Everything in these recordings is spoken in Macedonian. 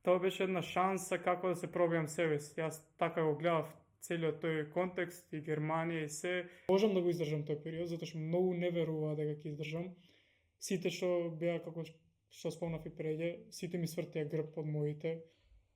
Тоа беше една шанса како да се пробиам себе си. Јас така го гледав целиот тој контекст и Германија и се. Можам да го издржам тој период, затоа што многу не веруваа дека ќе издржам. Сите што беа, како што спомнав и преѓе, сите ми свртија грб од моите.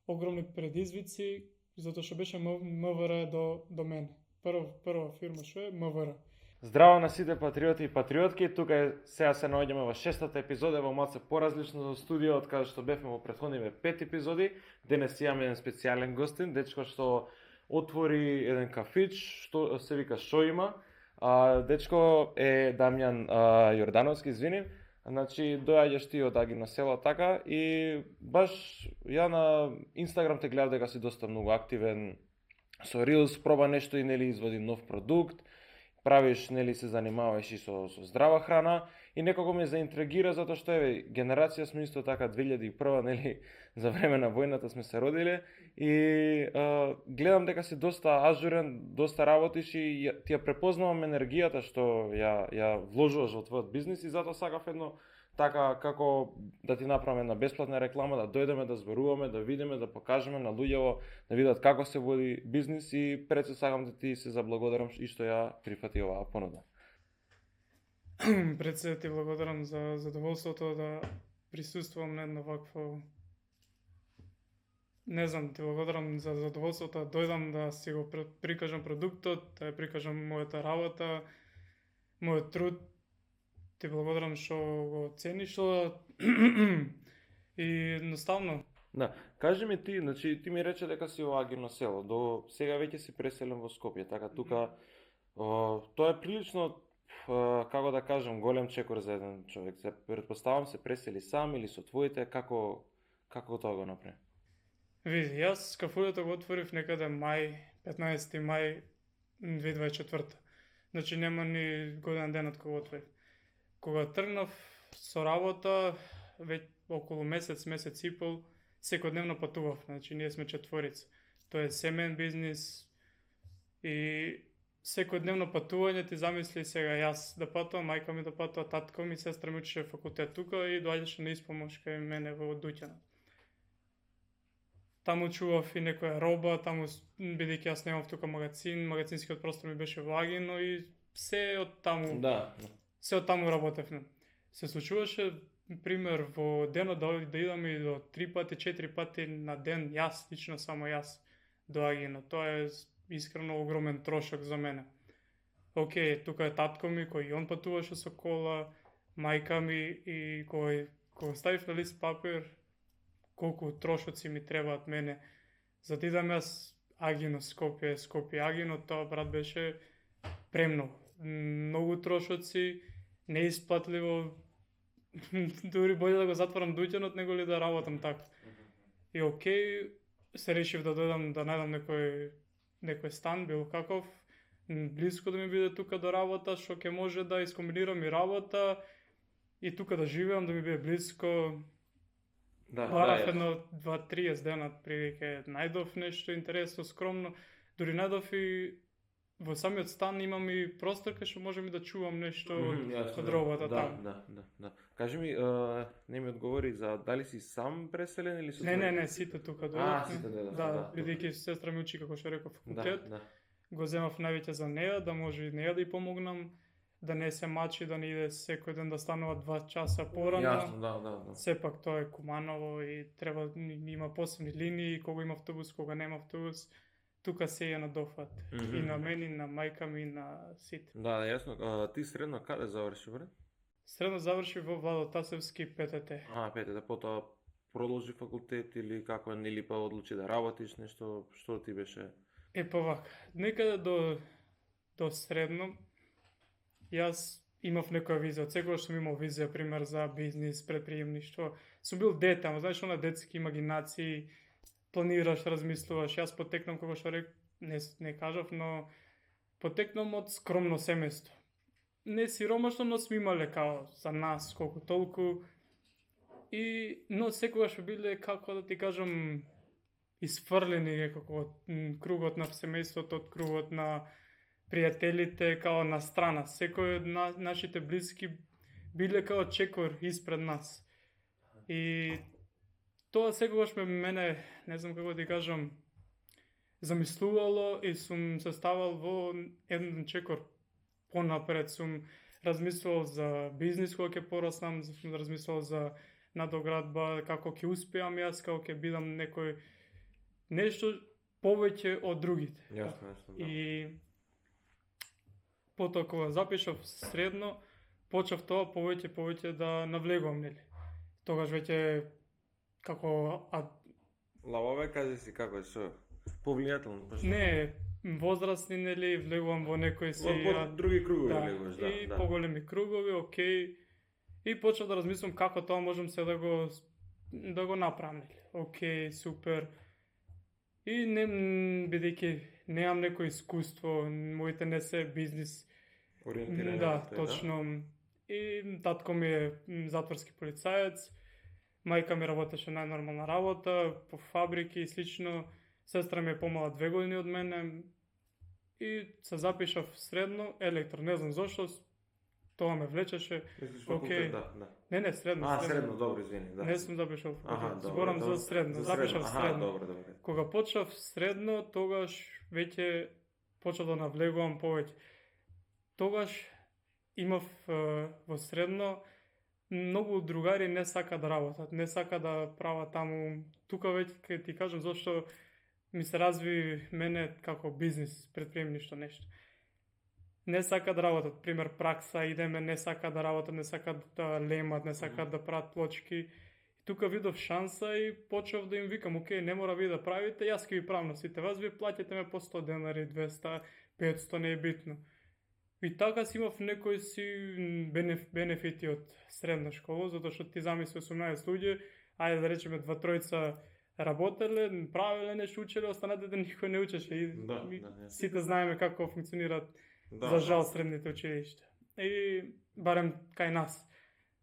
Огромни предизвици, затоа што беше МВР до мене. Прва фирма што е МВР. Здраво на сите патриоти и патриотки, тука сега се наоѓаме во 6-та епизода, во малце поразлично за студио од каде што бевме во претходните 5 епизоди. Денес имаме еден специјален гостин, дечко што отвори еден кафич, што се вика Шо има. Дечко е Дамјан Јордановски, извиним. Значи, доаѓаш ти од Агино село така и баш ја на Инстаграм те гледав дека си доста многу активен со Reels, проба нешто и нели изводи нов продукт, правиш нели се занимаваш и со здрава храна и некако ме заинтригира затоа што еве генерација сме исто така 2001 нели за време на војната сме се родиле и гледам дека си доста ажурен, доста работиш и ти ја препознавам енергијата што ја вложуваш во твојот бизнис и затоа сакав едно така како да ти направиме една бесплатна реклама, да дојдеме да зборуваме, да видиме, да покажеме на луѓето, да видат како се води бизнис и пред се сакам да ти се заблагодарам и што ја прифати оваа понуда. Пред се ти благодарам за задоволството да присуствувам на едно вакво. Не знам, ти благодарам за задоволството да дојдам да си го прикажам продуктот, да ја прикажам мојата работа, мојот труд. Ти благодарам што го цениш и едноставно. Да, кажи ми ти, значи ти ми рече дека си во Агино село, до сега веќе си преселен во Скопје, така тука тоа е прилично како да кажам голем чекор за еден човек. Се претпоставам се пресели сам или со твоите, како тоа го направи? Види, јас кафулето го отворив некаде 15 мај 2024. Значи нема ни годен ден од кога отворив. Кога тргнав со работа, веќе околу месец и пол, секојдневно патував, значи ние сме четворица. Тоа е семеен бизнис и секојдневно патување, ти замисли сега јас да патувам, мајка ми да патува, татко ми, сестра ми учеше факултет тука и доаѓаше на испомош кај мене во Дуќанот. Таму чував и некоја роба, таму бидејќи јас немав тука магазин, магазинскиот простор ми беше во Агино и се од таму. Да. Се од таму работевме. Се случуваше, пример, во денот да идам и до 3 пати, 4 пати на ден, јас, лично само јас, до Агино. Тоа е искрено огромен трошок за мене. Океј, тука е татко ми, кој он патуваше со кола, мајка ми и кој ставив на лист папир, колку трошоци ми требаат мене, за да идам јас Агино, Скопје, Агино, тоа брат беше премногу. Многу трошоци, неисплатливо, дури боле да го затворам Дуќанот него ли да работам така. И океј, се решив да дојдам да најдам некој стан, било каков, близко да ми биде тука до работа, што ќе може да искомбинирам и работа и тука да живеам, да ми биде близко. Барав едно 2-30 дена прилike најдов нешто интересно, скромно, дури најдов и во самиот стан имам и простор кај што можам и да чувам нешто од робата таму. Да. Кажи ми, не ми одговори за дали си сам преселен или со Не, сите тука дојдовме. Сите дојдовме. Да, бидејќи сестра ми учи како што реков факултет. Го земав највеќе за неја, да може и неја да ја помогнам, да не се мачи, да не иде секој ден да станува 2 часа порано. Јасно, да. Сепак тоа е Куманово и треба има посебни линии, кога има автобус, кога нема автобус. Тука се ја на дофат. И на мене, и на мајка ми, и на сите. Да, јасно. Ти средно каде заврши, брат? Средно заврши во Владо Тасевски ПТТ. ПТТ, потоа продолжи факултет или како, или па одлучи да работиш нешто, што ти беше? Вака, некаде до средно, јас имав некоја визија, од секогаш сум имал визија, пример, за бизнис, предприемништво. Сум бил дете, ама знаеш, она детски имагинации, планираш, размислуваш. Јас потекнам, како што не кажав, но потекнам од скромно семејство. Не сиромашно, но сме имале као за нас колку толку. Но секогаш биле, како да ти кажам, isfrljeni nekako od krugot na семејството, од кругот на пријателите, као на страна. Секој од нашите блиски биле као чекор испред нас. И тоа секогаш мене, не знам како ти кажам, замислувало и сум се ставал во еден чекор понапред, сум размислувал за бизнис кога ќе пораснам, сум размислувал за надоградба, како ќе успеам јас, како ќе бидам некој нешто повеќе од другите. Јасно, да. И потоа кога запишав средно, почав тоа повеќе да навлегувам, нели. Тогаш веќе како Лавове, кажи си како што повлијателно. Не, возрастни, нели, влегувам во некои си други кругови да, влегуваш, да. И поголеми кругови, окей. И почнав да размислам како тоа можам се да го направам, нели. Окей, супер. И не, бидејќи немам некој искуство, моите не се бизнис ориентирани. Да, точно. И татко ми е затворски полицаец, мајка ми работеше најнормална работа, по фабрики и слично. Сестра ми е помала 2 години од мене и се запишав средно електро. Не знам зошто, тоа ме влечеше. Окей. Да. Не, средно. Средно, добро, извини, да. Не сум запишав. Зборам за средно. Запишав средно. Добро. Кога почнав средно, тогаш веќе почнав да навлегувам повеќе. Тогаш имав во средно многу другари не сака да работат, не сака да прават таму. Тука веќе ти кажам зашто ми се разви мене како бизнис, предприемништво нешто. Не сака да работат, пример пракса, идеме, не сака да работат, не сака да лемат, не сака да прават плочки. И тука видов шанса и почнав да им викам, окей, не мора ви да правите, јас ќе ви правам на сите вас, ви плаќате ме по 100 денари, 200, 500, не е битно. И така си имав некои си бенефити од средна школа, затоа што ти замисли 18 луѓе, ајде да речеме 2-3 работеле, правеле нешто, учеле, останатите никој не учеше. И сите знаеме како функционираат, за жал, средните училишта. И барем кај нас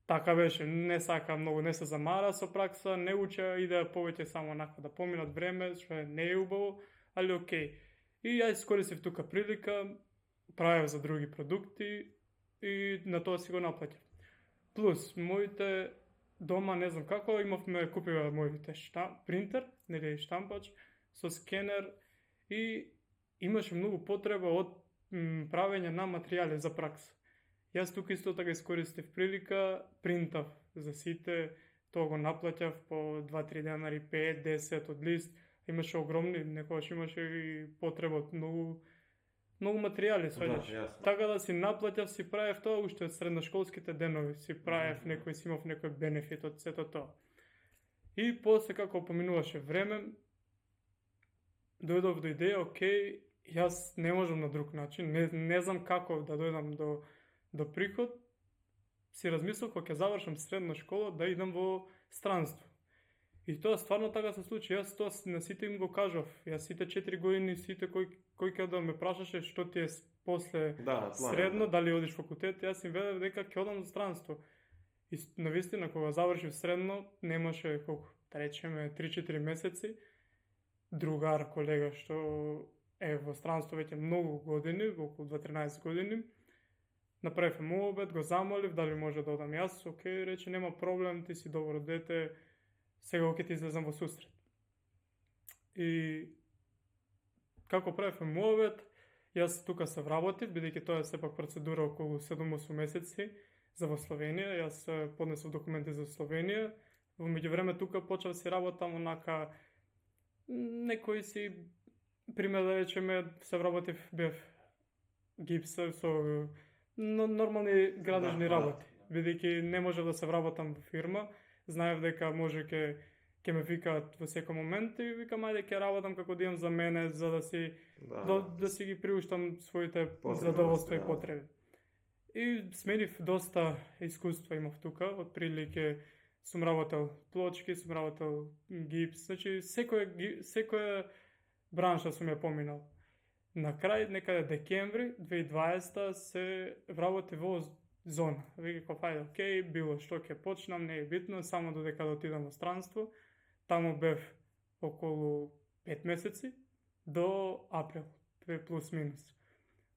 така беше, не сака многу, не се замара со пракса, не уча, иде повеќе само нака да поминат време, што не е убаво, али окей. И ја искористив тука прилика, правев за други продукти и на тоа си го наплатив. Плюс, моите дома, не знам како, купива моите принтер, нели штампач, со скенер и имаше многу потреба од правење на материјали за пракса. Јас тука исто така искористив прилика, принтав за сите, тоа го наплатјав по 2-3 денари, 5-10 од лист. Имаше огромни, некогаш имаше и потреба од многу материјали, сваѓаш. Така да си наплатјав, си правев тоа уште од средношколските денови, си правев некој, си имав некој бенефит од сето тоа. И после како поминуваше време, дојдов до идеја, окей, јас не можам на друг начин, не знам како да дојдам до приход, си размислив кога ќе завршам средна школа да идам во странство. И тоа стварно така се случи. Јас тоа на сите им го кажав. Јас сите 4 години, сите кој да ме прашаше што ти е после средно, дали одиш факултет, јас им ведев дека ќе одам во странство. И навистина кога завршив средно, немаше колку, да речеме 3-4 месеци, другар, колега што е во странство веќе многу години, околу 2-13 години, направив му обед, го замолив дали може да одам јас, окей, рече нема проблем, ти си добро дете, сега ќе ти излезам во сусрет. И како правив му обед, јас тука се вработив, бидејќи тоа е сепак процедура околу 7-8 месеци за во Словенија, јас поднесов документи за Словенија, во меѓувреме тука почнав си работам онака некои си, пример да речеме, се вработив, бев гипса со нормални градежни работи, бидејќи не можев да се вработам во фирма, знаев дека може ќе ме викаат во секој момент и викам ајде ќе работам како да имам за мене, за да си да си ги приуштам своите задоволства и потреби. И сменив доста искуства имав тука, од прилike сум работел плочки, сум работел гипс, значи секоја бранша сум ја поминал. На крај, некаде декември 2020 се вработи во зона. Викав, ајде, окей, било што ќе почнам, не е битно, само додека да отидам во странство. Таму бев околу 5 месеци до април, плюс минус.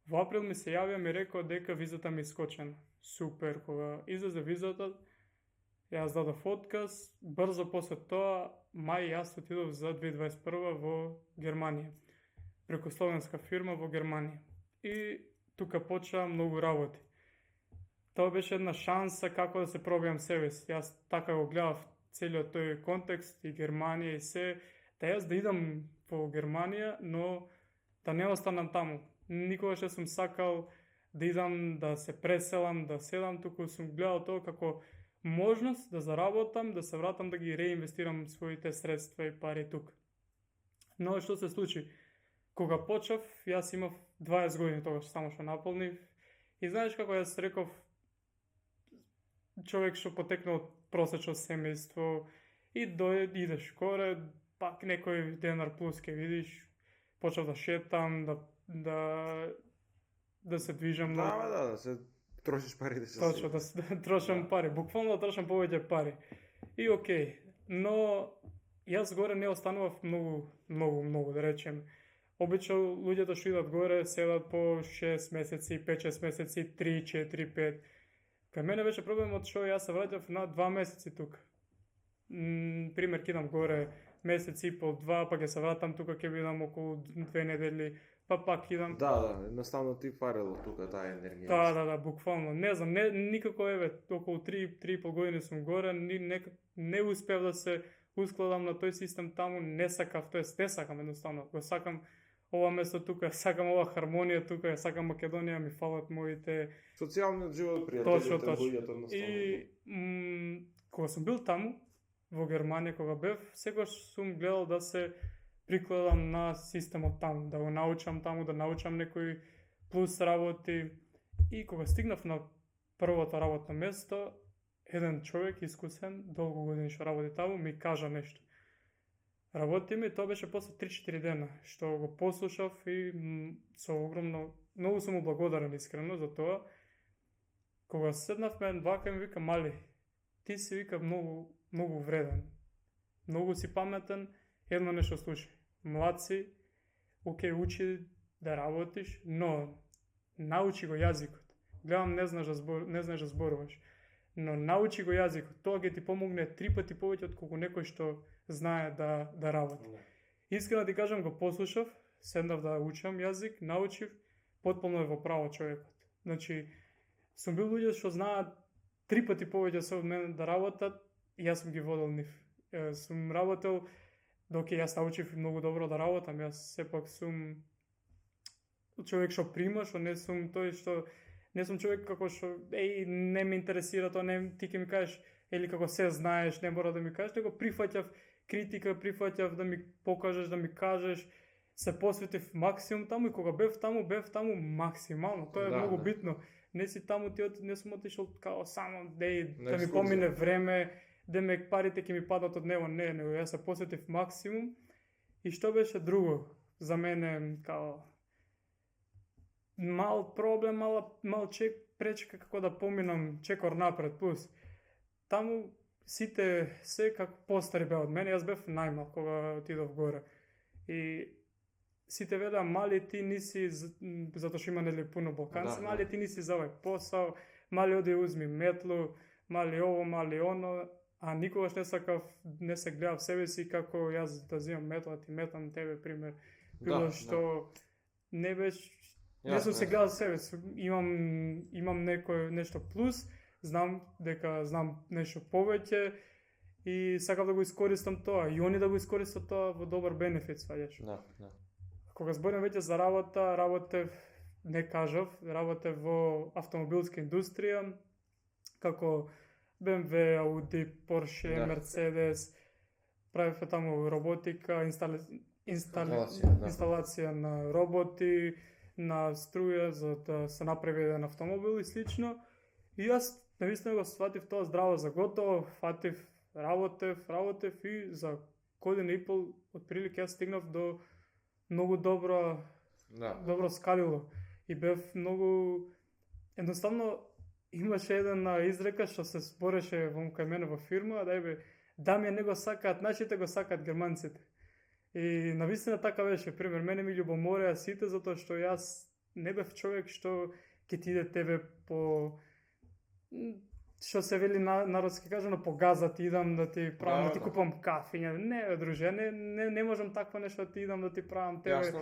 Во април ми се јавија, ми рекоа дека визата ми искочена. Супер, кога излезе визата, Јас дадов отказ, брзо после тоа, мај јас отидов за 2021 во Германија, преку словенска фирма во Германија. И тука почнаа многу работи. Тоа беше една шанса како да се пробијам себе си. Јас така го гледав целиот тој контекст и Германија и се, да јас да идам во Германија, но да не останам таму. Никогаш не сум сакал да идам, да се преселам, да седам, туку сум гледал тоа како можност да заработам, да се вратам, да ги реинвестирам своите средства и пари тука. Но што се случи? Кога почав, јас имав 20 години тогаш, само што наполнив. И знаеш како јас реков, човек што потекнал од просечно семејство и идеш горе, пак некој денар плюс ке видиш, почав да шетам, да се движам. Да се трошиш пари да се. Точно, да трошам пари, буквално да трошам повеќе пари. И окей, но јас горе не останував многу, да речем. Обично луѓето што идат горе седат по 6 месеци, 5-6 месеци, 3, 4, 5. Кај мене беше проблемот што јас се враќав на 2 месеци тука. Пример, кидам горе месец и пол, 2, па ќе се вратам тука, ќе бидам околу 2 недели, па пак идам. Да, едноставно ти фарело тука таа енергија. Да, буквално. Не знам, никако околу 3,5 години сум горе, не успев да се ускладам на тој систем таму, не сакам едноставно, го сакам ова место тука, сакам ова хармонија тука, сакам Македонија, ми фалат моите социјалниот живот, пријателите, луѓето едноставно. И кога сум бил таму во Германија, кога бев, секогаш сум гледал да се прикладам на системот таму, да го научам таму, да научам некои плюс работи. И кога стигнав на првото работно место, еден човек искусен, долго години што работи таму, ми кажа нешто. Работи ми, тоа беше после 3-4 дена, што го послушав и со огромно, многу сум му благодарен искрено за тоа. Кога седнавме вака ми вика, мали, ти си вика многу вреден, многу си паметен, едно нешто слушај. Млад си, окей, учи да работиш, но научи го јазикот. Гледам, не знаеш да зборуваш, но научи го јазикот. Тоа ќе ти помогне 3 пати повеќе од колку некој што знае да работи. Искрено ти кажам, го послушав, седнав да учам јазик, научив, потполно е во право човекот. Значи, сум бил луѓе што знаат 3 пати повеќе се од мене да работат, и јас сум ги водел нив. Сум работел, доке јас научив многу добро да работам, јас сепак сум човек што прима, што не сум тој што не сум човек како што не ме интересира тоа, ти ќе ми кажеш или како се знаеш, не мора да ми кажеш, него прифаќав критика, прифаќав да ми покажеш, да ми кажеш, се посветив максимум таму и кога бев таму максимално. Тоа е многу битно. Не си таму, не сум отишол као само да ми помине време, демек парите ќе ми падат од него, него јас се посветив максимум. И што беше друго за мене као мал проблем, мал пречка како да поминам чекор напред плюс. Таму сите се како постари беа од мене, јас бев најмал кога отидов горе. И сите велеа, мали ти ниси, затоа што има нели пуно балканци, мали ти ниси за овој посал, мали оди узми метлу, мали ово, мали оно, а никогаш не се гледав себе си како јас да земам метла, ти метам тебе, пример, било што не сум се гледал себе си, имам нешто плюс, знам дека знам нешто повеќе и сакам да го искористам тоа, и они да го искористат тоа во добар бенефит, сваѓаш. Кога зборим веќе за работев во автомобилска индустрија, како BMW, Audi, Porsche, Mercedes, правевме таму роботика, инсталација на роботи, на струја за да се направи еден автомобил и слично. И јас навистина го сватив тоа здраво за готово, работев и за година и пол отприлike јас стигнав до многу добро скалило. И бев многу едноставно имаше една изрека што се збореше кај мене во фирма, Дамјан не го сакаат нашите, го сакаат германците. И навистина така беше, пример, мене ми љубомореа сите затоа што јас не бев човек што ќе ти иде тебе по што се вели народски кажано, погазат идам да ти правам, да ти купам кафиња. Не, друже, не можам такво нешто да ти идам да ти правам тебе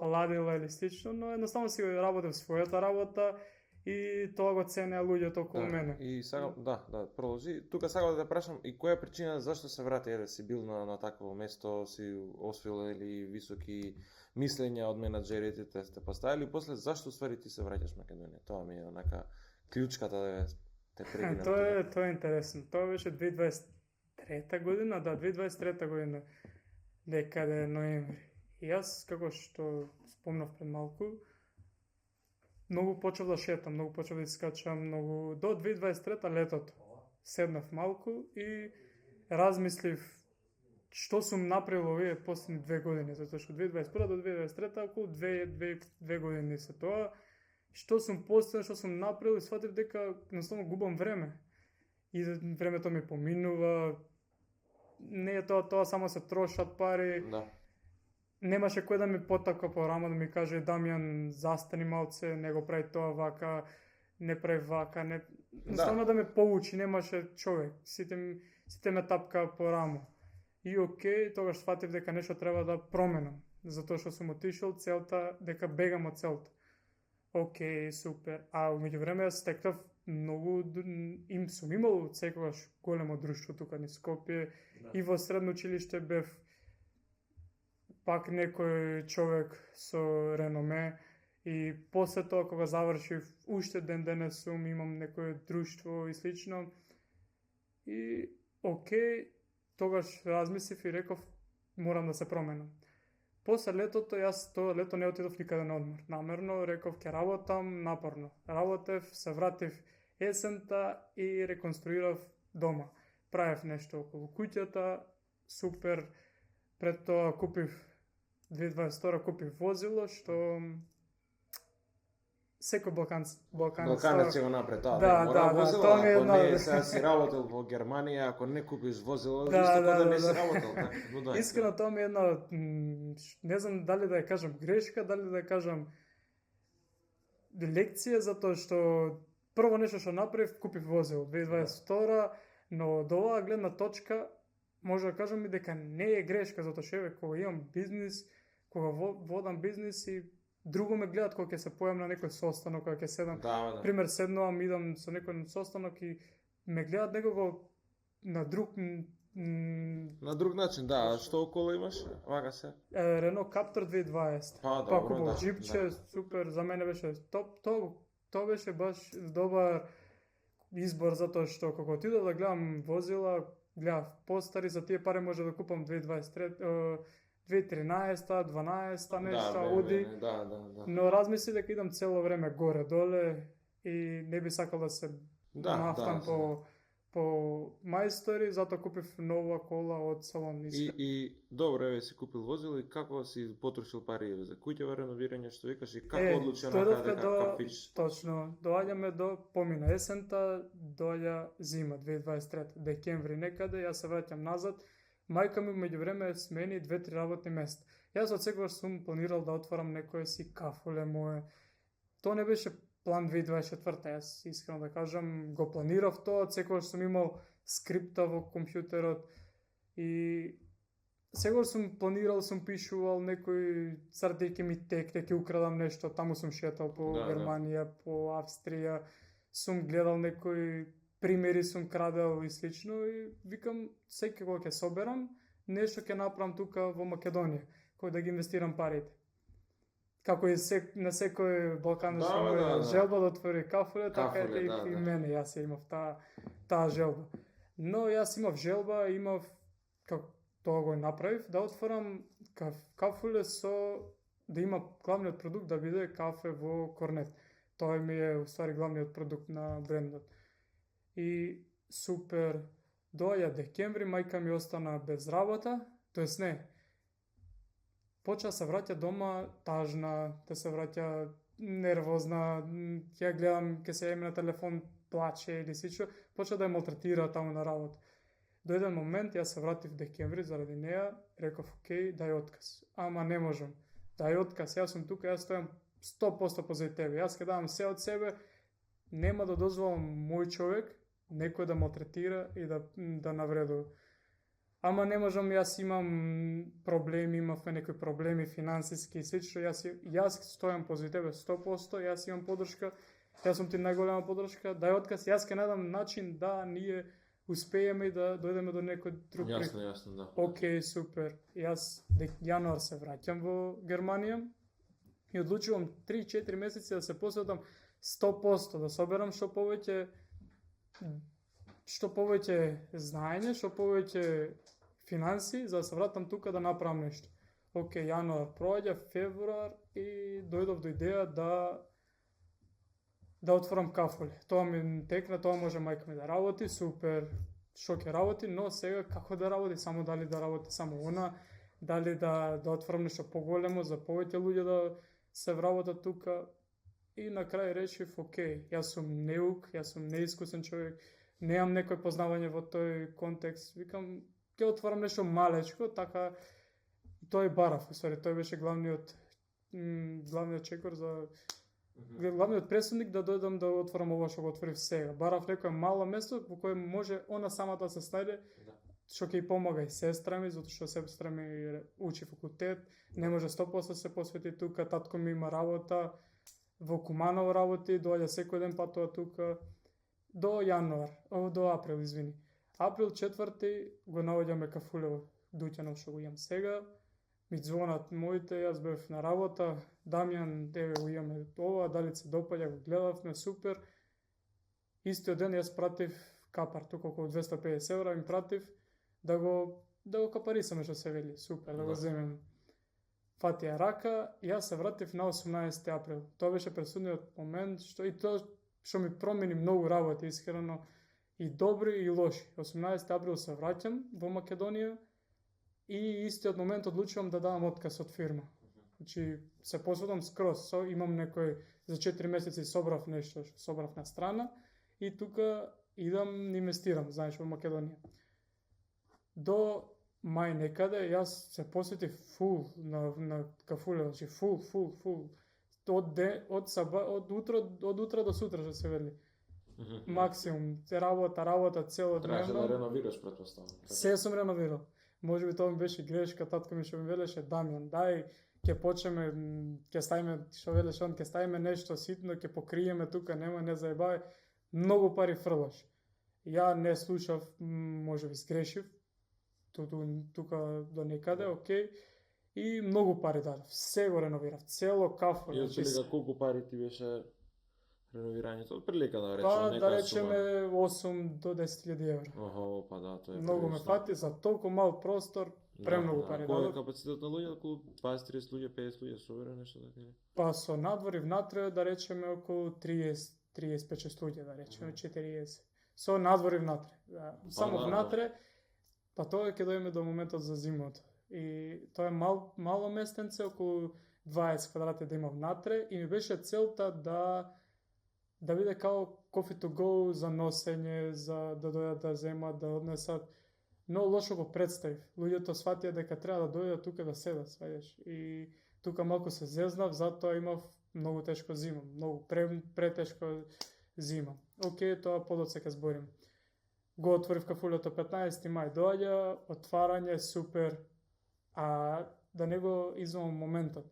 ладила или слично, но едноставно си работев својата работа и тоа го ценеа луѓето околу мене. И сакам, да, продолжи. Тука сакам да те прашам, и која е причина зашто се врати, да си бил на такво место, си освоил или високи мислења од менаџерите те поставили, и после зашто ствари ти се враќаш во Македонија? Тоа ми е онака клучката да те прегинам. Тоа е интересно. Тоа беше 2023 година, 2023 година, декаде ноември. И јас, како што спомнав пред малку, многу почнав да шетам, многу почнав да искачам, многу до 2023 летото. Седнав малку и размислив што сум направил овие последни 2 години, затоа што 2021 до 2023 околу 2 години се тоа. Што сум постигнал, што сум направил, и сватив дека едноставно губам време. И времето ми поминува. Не е тоа само се трошат пари. Да. Немаше кој да ми потаква по рама да ми каже Дамјан, застани малце, не го прави тоа вака, не прави вака, не едноставно да ме поучи, немаше човек. Сите ме тапка по рамо. И окей, тогаш сватив дека нешто треба да променам, затоа што сум отишол целта дека бегам од целта. Окей, супер. А меѓувреме јас стекнав многу, сум имал секогаш големо друштво тука низ Скопје, и во средно училиште бев пак некој човек со реноме, и после тоа кога завршив, уште ден денес имам некое друштво и слично. И окей, тогаш размислив и реков морам да се променам. После летото, јас тоа лето не отидов никаде на одмор. Намерно реков ќе работам напорно. Работев, се вратив есента и реконструирав дома. Правев нешто околу куќата, супер. Пред тоа купив 2022 купив возило што секој балканец ќе го направи тоа. Да, возило, тоа ми е ако не си работел во Германија, ако не купиш возило, исто да не си работел. Искрено тоа ми е една, не знам дали да ја кажам грешка, дали да ја кажам лекција, затоа што прво нешто што направив, купив возило 2022, но до оваа гледна точка може да кажам и дека не е грешка, затоа што кога имам бизнис, кога водам бизнис и друго ме гледат кога ќе се појавам на некој состанок, кога ќе седам. Пример, седнувам, идам со некој состанок и ме гледат некако на друг начин, да. Што околу имаш? Вака се? Renault Captur 2020. Па купил джипче, супер, за мене беше топ. Тоа беше баш добар избор, затоа што кога отидов да гледам возила, гледав постари, за тие пари може да купам 2013, 12 нешто, Ауди. Но размисли дека идам цело време горе-доле и не би сакал да се нафтам по мајстори, затоа купив нова кола од салон. И добро, еве си купил возило, и како си потрошил пари за куќево реновирање, што викаш, и како одлучи на дека кафиш? Точно, доаѓаме до помина есента, доаѓа зима 2023, декември некаде, јас се враќам назад. Мајка ми меѓувреме смени 2-3 работни места. Јас од секогаш сум планирал да отворам некое си кафуле мое. Тоа не беше план 2024, јас искрено да кажам, го планирав тоа, од секогаш сум имал скрипта во компјутерот и секогаш сум планирал, сум пишувал некој цртеј ќе ми текне, ќе украдам нешто, таму сум шетал по Германија, по Австрија, сум гледал некои примери, сум крадел и слично, и викам секој кога ќе соберам, нешто ќе направам тука во Македонија, кој да ги инвестирам парите. Како и на секој балканец има желба да отвори кафуле, така е и мене, јас имав таа желба. Но јас имав желба, како тоа го направив, да отворам кафуле да има главниот продукт да биде кафе во корнет. Тоа ми е уствари главниот продукт на брендот. И супер, доаѓа декември, мајка ми остана без работа, тоест не, почна се враќа дома тажна, да се враќа нервозна, ќе гледам, ќе се јави на телефон, плаче или сично, почна да ја малтретира таму на работа. До еден момент јас се вратив декември заради неа, реков окей, дај отказ. Ама не можам. Дај отказ, јас сум тука, јас стојам 100% позади тебе. Јас ќе давам се од себе, нема да дозволам мој човек некој да малтретира и да навредува. Ама не можам, јас имам проблеми, имавме некои проблеми финансиски и слично, јас стојам пози тебе 100%, јас имам подршка, јас сум ти најголема подршка, дај отказ, јас ќе најдам начин да ние успееме и да дојдеме до некој друг приход. Јасно, да. Океј, супер. Јас јануар се враќам во Германија и одлучувам 3-4 месеци да се посветам 100%, да соберам што повеќе знаење, што повеќе финанси, за да се вратам тука да направам нешто. Океј, јануар проаѓа, февруар и дојдов до идеја да отворам кафуле. Тоа ми текна, тоа може мајка ми да работи, супер, што ќе работи, но сега како да работи, само дали да работи само она, дали да отворам нешто поголемо за повеќе луѓе да се вработат тука. И на крај речив, океј, јас сум неук, јас сум неискусен човек, немам некој познавање во тој контекст, викам, ќе отворам нешто малечко, така, тој барав, тој беше главниот чекор за главниот пресудник да дојдам да отворам ова што го отворив сега. Барав некое мало место во кое може она самата да се снајде, што ќе помага и сестра ми, затоа што сестра ми учи факултет, не може 100% се посвети тука, татко ми има работа, во Куманово работи, доаѓа секој ден патува тука, до април, извини. Април 4 го наоѓаме кафулево дуќанов што го имам сега, ми звонат моите, јас бев на работа, Дамјан, еве го имаме ова, дали се допаѓа, го гледавме, супер. Истиот ден јас пратив капар, тука околу 250 евра им пратив, да го капарисаме што се вели, супер, да го земем. Фатија рака, јас се вратив на 18 април. Тоа беше пресудниот момент, што ми промени многу работи, искрено, и добри и лоши. 18 април се враќам во Македонија и истиот момент одлучувам да давам отказ од фирма. Значи, се посветам скроз, имам некој, за 4 месеци собрав нешто, собрав на страна и тука идам инвестирам, знаеш, во Македонија. До мај некаде, јас се посветив фул на кафуле, значи фул. Од утро до сутра, што се вели. Максимум, работа целодневно. Требаше да реновираш, претпоставам. Се сум реновирал. Може би тоа ми беше грешка, татко ми што ми велеше, Дамјан, дај, ќе почнеме, ќе ставиме, што велеше он, ќе ставиме нешто ситно, ќе покриеме тука, нема, не заебај, многу пари фрлаш. Ја не слушав, може би сгрешив, тука до некаде, окей, и многу пари дадов, се го реновирав, цело кафуле. И отприлика колку пари ти беше реновирањето? Отприлика да речеме, па, да речеме 8 до 10.000 евра. Охо, па да, тоа е многу ме фати за толку мал простор, премногу пари дадов. Кој е дадов. капацитет на луѓе? Околу 20-30 луѓе, 50 луѓе, собере нешто така или? Па со надвор и внатре да речеме околу 35-6 луѓе, да речеме 40. Со надвор и внатре. Да. Само внатре, па тоа ќе дојдеме до моментот за зимото. И тоа е мало местенце, околу 20 квадрати да има внатре и ми беше целта да биде као coffee to go за носење, за да дојдат да земат, да однесат. Но лошо го представив. Луѓето сватија дека треба да дојдат тука да седат, сваѓаш. И тука малку се зезнав, затоа имав многу тешко зима, многу претешко зима. Океј, тоа подоцека зборим. Го отворив кафулето 15 мај, доаѓа, отварање, супер, а да не го извам моментот.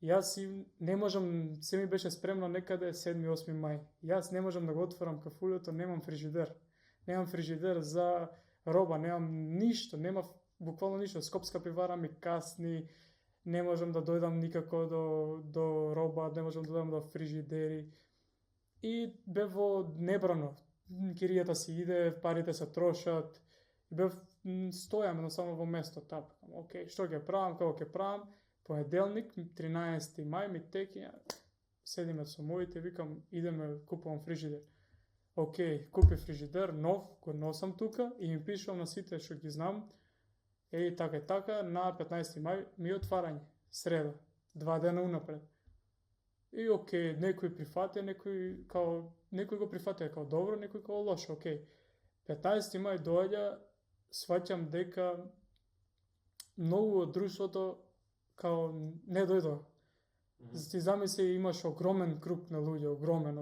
Јас не можам, се ми беше спремно некаде 7-8 мај. Јас не можам да го отворам кафулето, немам фрижидер. Немам фрижидер за роба, немам ништо, немав буквално ништо. Скопска пивара ми касни, не можам да дојдам никако до роба, не можам да дојдам до фрижидери. И бев во небрано. Киријата си иде, парите се трошат. Бев стојам само во место, тапкам. Океј, што ќе правам, како ќе правам? Понеделник, 13 мај, ми текија, седиме со моите, викам, идеме, купувам фрижидер. Океј, купи фрижидер, нов, го носам тука и ми пишувам на сите што ги знам, така и така, на 15 мај ми отварање, среда, 2 дена унапред. И океј, некој прифатија, некој го прифатија као добро, некој као лошо, океј. 15 мај доаѓа, сваќам дека многу од друштвото као не дојдоа. Ти замисли, имаш огромен круг на луѓе, огромен,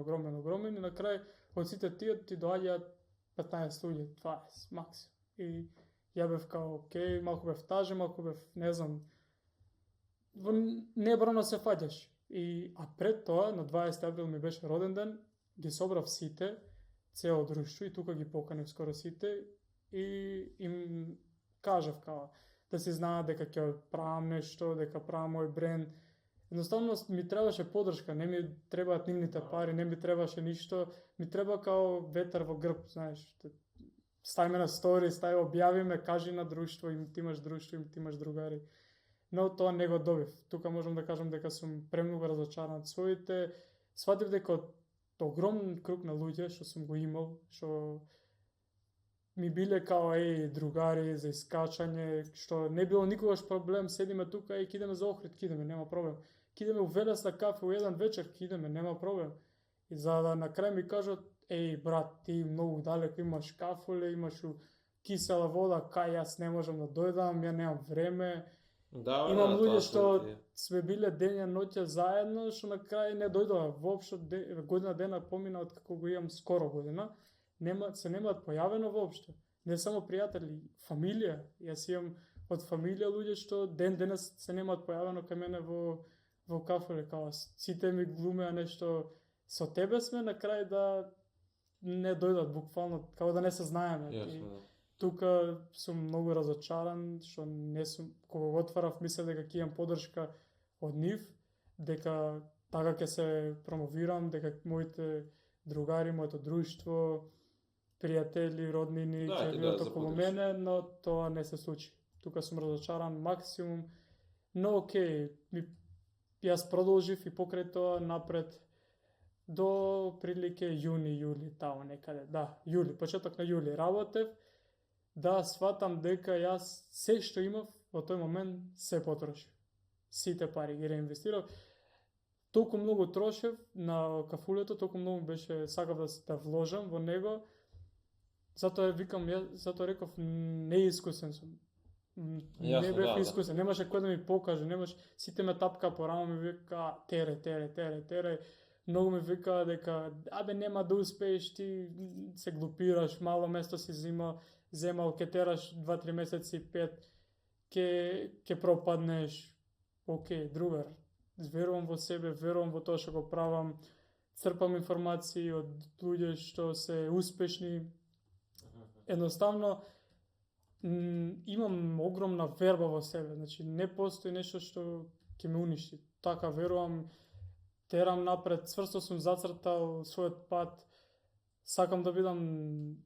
и на крај од сите тие ти доаѓаат 15 луѓе, 20 максимум. И ја бев као, окей, малку бев тажен, малку бев, не знам, небрано се фаќаш. А пред тоа, на 20 април ми беше роден ден, ги собрав сите, цело друштво, и тука ги поканив скоро сите, и им кажав као, да си знаат дека ќе правам нешто, дека правам мој бренд. Едноставно ми требаше подршка, не ми требаат нивните пари, не ми требаше ништо, ми треба као ветер во грб, знаеш. Стај ме на стори, стај објави ме, кажи на друштво, ти имаш друштво, ти имаш другари. Но тоа не го добив. Тука можам да кажам дека сум премногу разочаран од своите. Сватив дека од огромен круг на луѓе што сум го имал, што ми биле као другари за искачање, што не било никогаш проблем, седиме тука и кидеме за Охрид, кидеме, нема проблем. Кидеме у Велес на кафе у еден вечер, кидеме, нема проблем. И за да на крај ми кажат, брат, ти многу далеко имаш кафуле, имаш у кисела вода, кај јас не можам да дојдам, ја немам време. Имам луѓе што сме биле дења ноќе заедно, што на крај не дојдоа, воопшто година дена помина од како го имам скоро година. Се немаат појавено воопшто. Не само пријатели, фамилија. Јас имам од фамилија луѓе што ден денес се немаат појавено кај мене во кафеле, као сите ми глумеа нешто со тебе сме, на крај да не дојдат буквално, као да не се знаеме. Тука сум многу разочаран, што не сум, кога го отварав, мислев дека ќе имам подршка од нив, дека така ќе се промовирам, дека моите другари, моето друштво, пријатели, роднини ќе бидат околу мене, но тоа не се случи. Тука сум разочаран максимум, но окей, јас продолжив и покрај тоа напред до прилике јуни, јули, тамо некаде, јули, почеток на јули работев, да сватам дека јас се што имав во тој момент се потрошив. Сите пари ги реинвестирав. Толку многу трошев на кафулето, толку многу беше сакав да вложам во него. Затоа реков неискусен сум. Не бев искусен, немаше кој да ми покаже, сите ме тапка по рамо, ми вика тере. Многу ми вика дека нема да успееш, ти се глупираш, мало место си земал, ке тераш 2-3 месеци, 5, ке пропаднеш. Окей, другар, верувам во себе, верувам во тоа што го правам, црпам информации од луѓе што се успешни. Едноставно, имам огромна верба во себе, значи не постои нешто што ќе ме уништи. Така верувам, терам напред, цврсто сум зацртал својот пат, сакам да бидам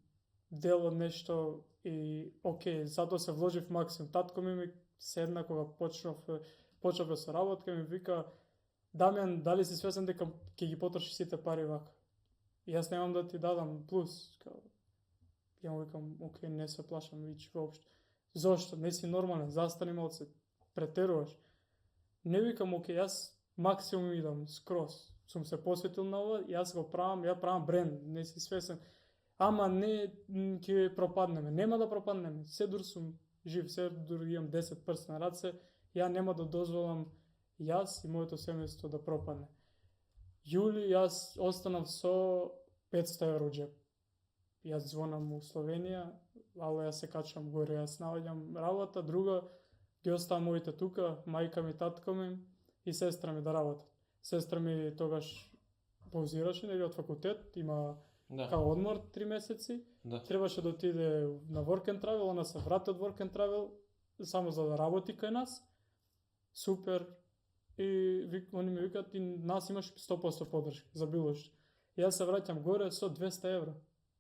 дел од нешто и окей, затоа се вложив максимум. Татко ми седна кога почнав со работка, ми вика, Дамјан, дали си свесен дека ќе ги потрошиш сите пари вака? Јас немам да ти дадам плюс. Ја му викам, окей, не се плашам вич воопшто. Зошто? Не си нормален, застани малце, претеруваш. Не викам, окей, јас максимум идам скроз. Сум се посветил на ова, јас го правам, ја правам бренд, не си свесен. Ама не ќе пропаднеме, нема да пропаднеме. Се дур сум жив, се дур имам 10 прсти на раце, ја нема да дозволам јас и моето семејство да пропадне. Јули јас останав со 500 евро джеп. Јас звонам у Словенија, ало јас се качвам горе, јас наоѓам работа, друга ги оставам моите тука, мајка ми, татко ми и сестра ми да работат. Сестра ми тогаш паузираше нели од факултет, има као одмор 3 месеци, требаше да отиде на work and travel, она се врати од work and travel само за да работи кај нас. Супер. И они ми викаат, ти нас имаш 100% поддршка за било што. Јас се враќам горе со 200 евро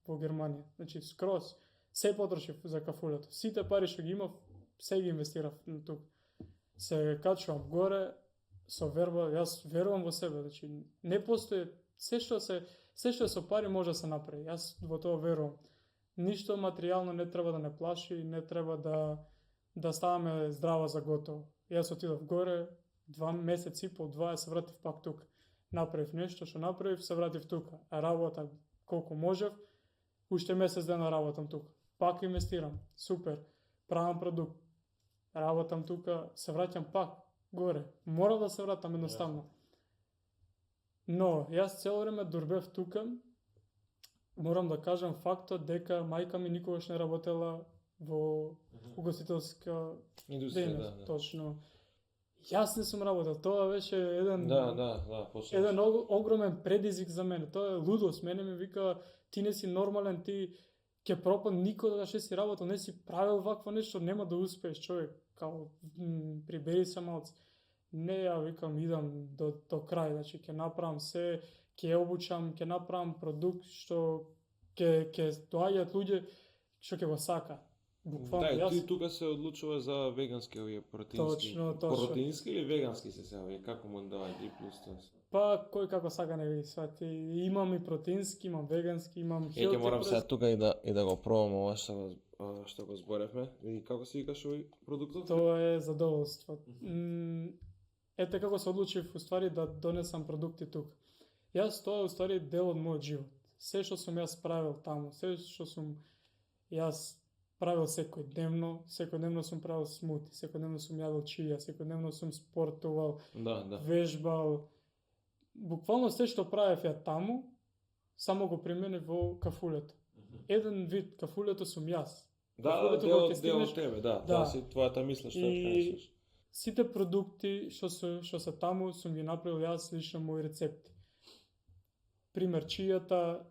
во Германија. Значи скроз се потрошив за кафулето. Сите пари што ги имав, се ги инвестирав тук. Се качувам горе со верба, јас верувам во себе, значи не постои се што е со пари може да се направи. Јас во тоа верувам. Ништо материјално не треба да не плаши, не треба да ставаме здрава за готово. Јас отидов горе, 2 месеци и пол, 2, се вратив пак тука. Направив нешто што направив, се вратив тука. Работам колку можев, уште месец дена работам тука. Пак инвестирам, супер, правам продукт, работам тука, се враќам пак горе. Мора да се вратам едноставно. Но, јас цело време дурбев тука морам да кажам фактот дека мајка ми никогаш не работела во угостителска Индустрија, дејност, точно. Јас не сум работел, тоа беше еден почнеш. еден огромен предизвик за мене. Тоа е лудост. Мене ми вика, ти не си нормален, ти ќе пропаднеш, никогаш не си работел, не си правил вакво нешто, нема да успееш, човек. Као прибери се малце. Не, ја викам, идам до крај, значи ќе направам се, ќе обучам, ќе направам продукт што ќе доаѓаат луѓе што ќе го сака. Буквално Да, ти тука се одлучува за вегански овие протеински. Точно. Протеински или вегански се овие, како му даваат и плюс тоа? Па кој како сака не ги свати. Имам и протеински, имам вегански, имам healthy. Ќе морам сега тука и да го пробам ова што го зборевме. И како се викаш овој продуктот? Тоа е задоволство. Ете како се одлучив уствари да донесам продукти тука. Јас тоа е уствари дел од мојот живот. Се што сум јас правил таму, се што сум јас правил секојдневно сум правил смути, секојдневно сум јадел чија, секојдневно сум спортувал, вежбал. Буквално се што правев ја таму, само го применив во кафулето. Еден вид кафулето сум јас. Да, дел од тебе, да, си твојата мисла што ја пренесеш. Сите продукти што се таму сум ги направил јас лично мои рецепти. Пример чијата,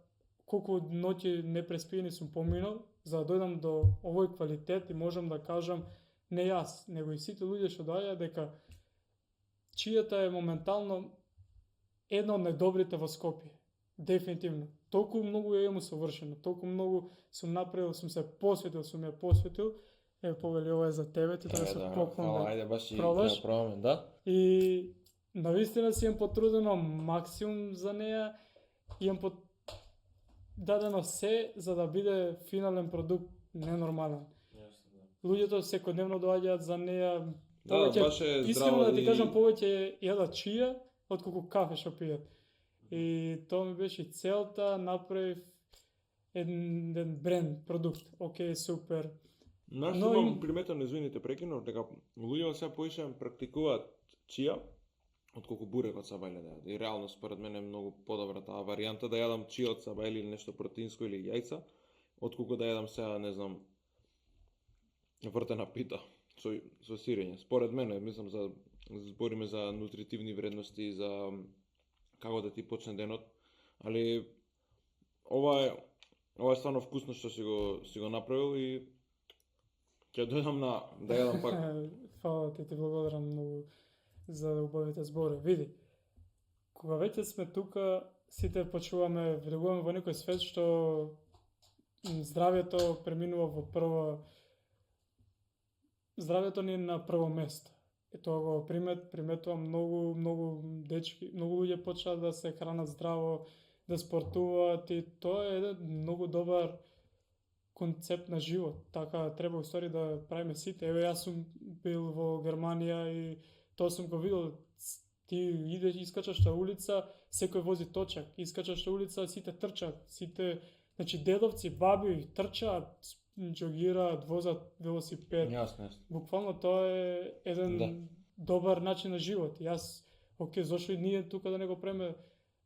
колку ноќи непреспиени сум поминал, за да дојдам до овој квалитет и можам да кажам не јас, него и сите луѓе што доаѓаат дека чијата е моментално една од најдобрите во Скопје. Дефинитивно. Толку многу ја имам усовршено, толку многу сум направил, сум се посветил. Повели, ова е за тебе, ти треба се поклон да ајде, баш и пробаш. Пробаме, да. И навистина си имам потрудено максимум за неја, имам дадено се за да биде финален продукт ненормален. Луѓето секојдневно доаѓаат за неја. Баш е здраво. Искрено да ти кажам, повеќе јадат чија отколку кафе што пијат. И тоа ми беше целта, направив еден бренд, продукт. Океј, супер. Знаеш, имам приметен, извините, прекинав, дека луѓето сега поише практикуваат чија, отколку бурек од сабајле да јадат. И реално според мене е многу подобра таа варијанта да јадам чија од сабајле или нешто протеинско или јајца, отколку да јадам сега, не знам, вртена пита со сирење. Според мене, мислам, збориме за нутритивни вредности, за како да ти почне денот, али ова е стварно вкусно што си го направил и ќе дојдам да јадам пак. Фала ти благодарам многу за убавите збори. Види, кога веќе сме тука, сите почуваме, влегуваме во некој свет што здравјето преминува во прва. Здравјето ни е на прво место. И тоа го приметувам многу дечки, многу луѓе почнаа да се хранат здраво, да спортуваат и тоа е еден многу добар концепт на живот. Така треба устари да правиме сите. Еве јас сум бил во Германија и тоа сум го видел. Ти идеш, искачаш на улица, секој вози точак. Искачаш на улица, сите трчаат, сите, значи дедовци, баби трчаат, џогираат, возат велосипед. Јасно. Буквално тоа е еден добар начин на живот. Јас, зошто и ние тука да не го преме,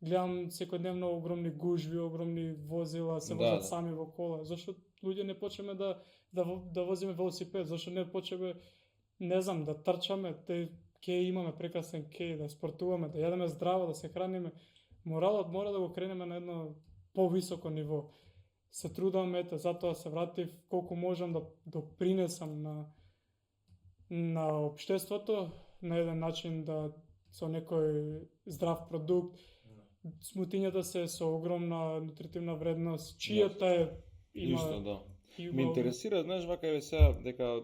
гледам секојдневно огромни гужви, огромни возила, се возат сами во кола. Зошто луѓе не почнеме да возиме велосипед, зошто не почнеме, не знам, да трчаме, ќе имаме прекрасен кеј, да спортуваме, да јадеме здраво, да се храниме. Моралот мора да го кренеме на едно повисоко ниво. Се трудам, затоа се вратив колку можам да допринесам на општеството, на еден начин да со некој здрав продукт. Смутињата се со огромна нутритивна вредност, чијата е има. Ме интересира, знаеш, вака е сега дека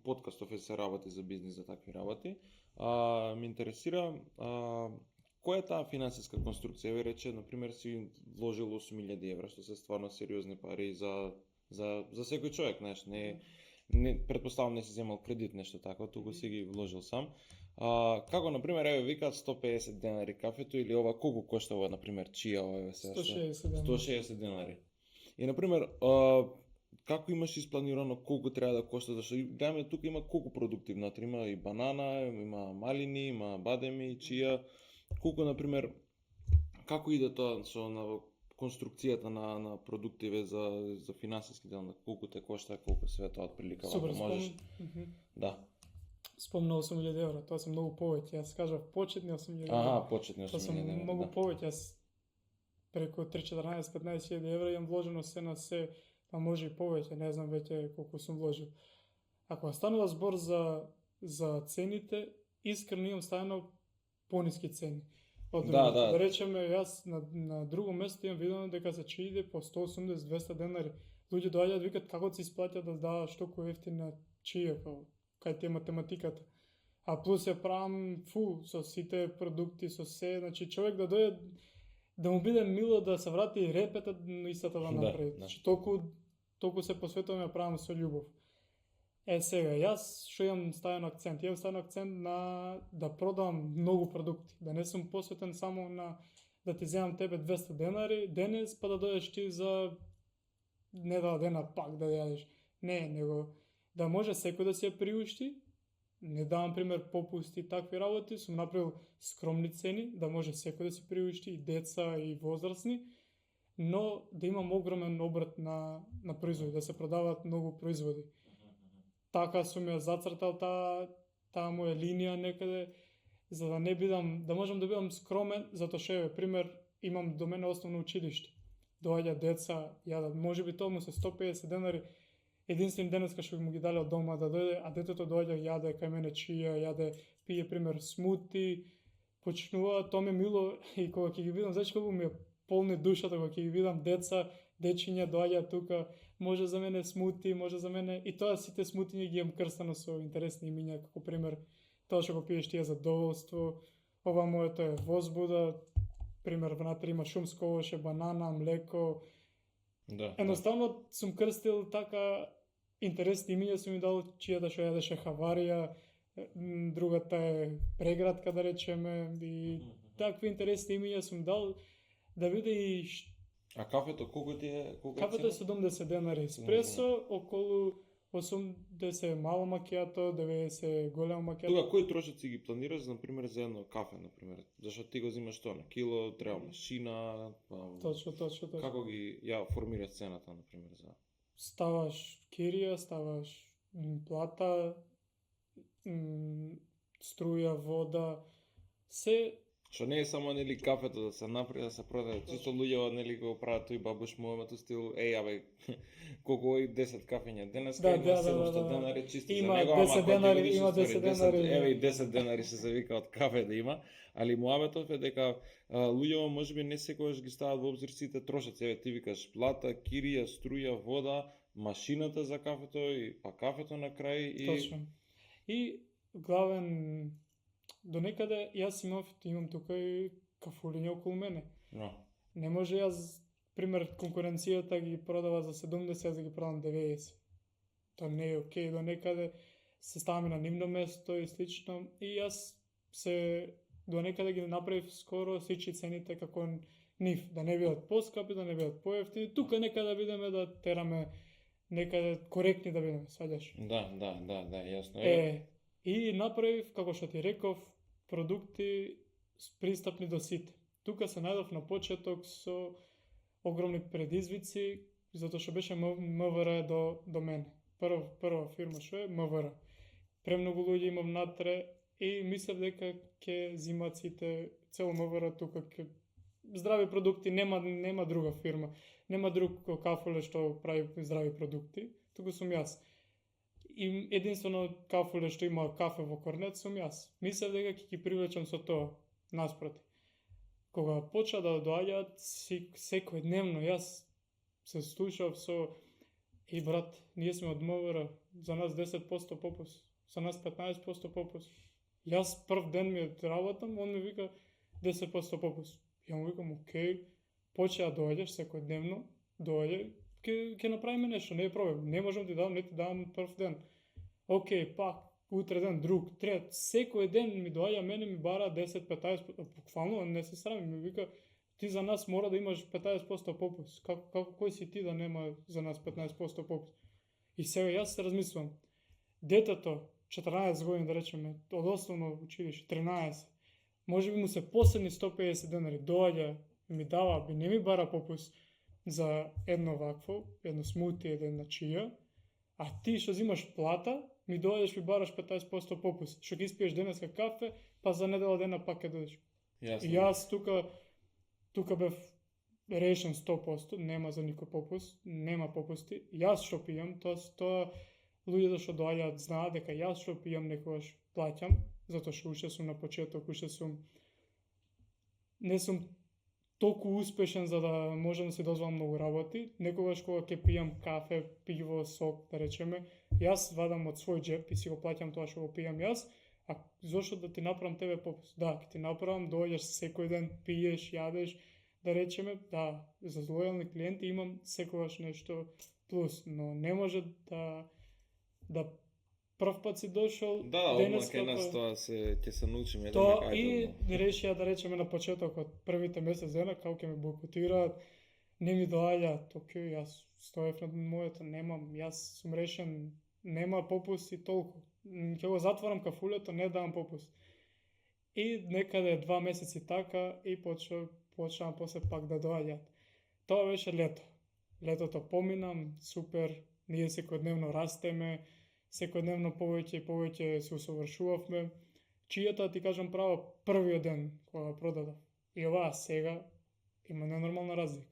подкастов се работи за бизнис, за такви работи. Ме интересира која е таа финансиска конструкција? Ве рече, например, си вложил 8.000 евра, што се стварно сериозни пари за секој човек, знаеш, не претпоставам не си земал кредит, нешто такво, туку си ги вложил сам. Како, например, еве викаат 150 денари кафето или ова, колку кошта ова, например, чија ова се? 160 денари. И, например, како имаш испланирано колку треба да кошта, зашто гледаме тука има колку продукти внатре, има и банана, има малини, има бадеми, чија, колку, например, како иде тоа со конструкцијата на продуктиве за финансиски дел, на колку те кошта, колку све тоа отприлика Супер, можеш. Да. Спомнал 8.000 евра, тоа се многу повеќе. Јас кажав почетни 8.000 евра. Аха, почетни Тоа се 8.000 евра. многу Да. повеќе. Јас преку 3-14-15.000 евра имам вложено се на се, па може и повеќе, не знам веќе колку сум вложил. Ако станува збор за цените, искрено имам ставено пониски цени. Од другите. Да. Да речеме, јас на друго место имам видено дека се чијде по 180-200 денари. Луѓе доаѓаат викат како ќе се исплаќа да даваш толку ефтина чија, кај те математиката. А плюс ја правам со сите продукти, со се, значи човек да дојде да му биде мило да се врати и репета истата да направи. Да. Значи толку се посветувам ја правам со љубов. Сега, јас што имам ставен акцент? Имам ставен акцент на да продавам многу продукти, да не сум посветен само на да ти земам тебе 200 денари денес, па да дојдеш ти за не да дена пак да јадеш. Не, него да може секој да си ја приушти. Не давам пример попусти и такви работи, сум направил скромни цени, да може секој да си приушти, и деца и возрастни, но да имам огромен обрт на производи, да се продаваат многу производи. Така сум ја зацртал таа моја линија некаде, за да не бидам, да можам да бидам скромен, затоа што пример имам до мене основно училиште. Доаѓа деца, јадат, можеби тоа му се 150 денари, единствен денес кога што му ги дале од дома да дојде, а детето доаѓа јаде кај мене чија, јаде, пие пример смути, почнува, тоа ме мило и кога ќе ги видам, знаеш колку ми е полни душата кога ќе ги видам деца, дечиња доаѓаат тука, може за мене смути, може за мене и тоа сите смутиња ги имам крстано со интересни имиња, како пример тоа што го пиеш тие задоволство, ова моето е возбуда, пример внатре има шумско овоше, банана, млеко. Да. Едноставно сум крстил така интересни имиња, сум ми дал чијата што јадеше хаварија, другата е преградка да речеме, и такви интересни имиња сум дал да биде и А кафето колку ти е? Кафето е 70 денари еспресо, околу 80 мало макијато, 90 големо макијато. Тога кои трошоци ги планираш, например, за едно кафе, например? Зашто ти го взимаш тоа на кило, треба машина, Точно. Како ги ја формираш цената, например, за? Ставаш кирија, ставаш плата, струја, вода, се. Што не е само нели кафето да се направи, да се продаде. Чисто луѓе нели го прават тој бабуш моментот стил, абе, колку и 10 кафења денес, Да, има 700 денари чисто има за него, 10 денари, има 10 денари. Еве и 10 денари се завика од кафе да има, али муабетов е дека луѓето можеби не секогаш ги стават во обзир сите трошоци. Еве ти викаш плата, кирија, струја, вода, машината за кафето и па кафето на крај и Точно. И главен до некаде јас имам тука и кафулиња околу мене. No. Не може јас, пример, конкуренцијата ги продава за 70, јас да ги продам 90. Тоа не е окей, до некаде се ставаме на нивно место и слично. И јас се до некаде ги направив скоро сичи цените како нив, да не бидат поскапи, да не бидат поевтини. Тука некаде да бидеме да тераме некаде коректни да бидеме, сваѓаш? Да, јасно е. И направив, како што ти реков, продукти пристапни до сите. Тука се најдов на почеток со огромни предизвици, затоа што беше МВР до мене. Прва фирма што е МВР. Премногу луѓе имам натре и мислев дека ќе зимат сите цело МВР тука, здрави продукти, нема друга фирма, нема друг кафуле што прави здрави продукти, туку сум јас. И единствено кафуле што има кафе во корнет сум јас. Мислев дека ќе ги привлечам со тоа, наспроти. Кога почна да доаѓаат секојдневно, јас се слушав со и брат, ние сме од МВР, за нас 10% попуст, за нас 15% попуст. Јас прв ден ми работам, он ми вика 10% попуст. Ја му викам, окей, почна да доаѓаш секојдневно, доаѓај, ќе направиме нешто, не е проблем. Не можам ти дадам, не ти дадам прв ден. Окей, пак, утре ден, друг, трет, секој ден ми доаѓа, мене ми бара 10-15%, буквално не се срами, ми вика, ти за нас мора да имаш 15% попуст. Како кој си ти да нема за нас 15% попуст? И сега јас се размислувам, детето, 14 години да речеме, од основно училище, 13, може би му се последни 150 денари, доаѓа, ми дава, не ми бара попуст за едно вакво, едно смути, една чија, а ти што зимаш плата, ми дојдеш, ми бараш 15% попуст. Што ќе испиеш денеска кафе, па за недела дена пак ќе дојдеш. И јас тука бев решен 100%, нема за никој попуст, нема попусти. Јас што пијам, тоа луѓето што доаѓаат знаат дека јас што пијам некогаш плаќам, затоа што уште сум на почеток, уште сум не сум толку успешен за да можам да си дозволам многу работи. Некогаш кога ќе пијам кафе, пиво, сок, да речеме, јас вадам од свој джеп и си го плаќам тоа што го пијам јас, а зошто да ти направам тебе попуст? Да, ќе ти направам, доаѓаш секој ден, пиеш, јадеш, да речеме, да, за лојални клиенти имам секогаш нешто плюс, но не може да прв пат си дошол, денеска кај нас тоа ќе се научиме тоа и решија да речеме на почетокот првите месец дена како ќе ме бойкотираат, не ми доаѓаат, окей, јас стоев на моето, немам, јас сум решен, нема попуст и толку. Ќе го затворам кафулето, не давам попуст. И некаде 2 месеци така и почнам после пак да доаѓаат. Тоа беше лето. Летото поминам, супер, ние секојдневно растеме, секојдневно повеќе и повеќе се усовршувавме. Чијата, ти кажам право, првиот ден кога продадов. И оваа сега има ненормална разлика.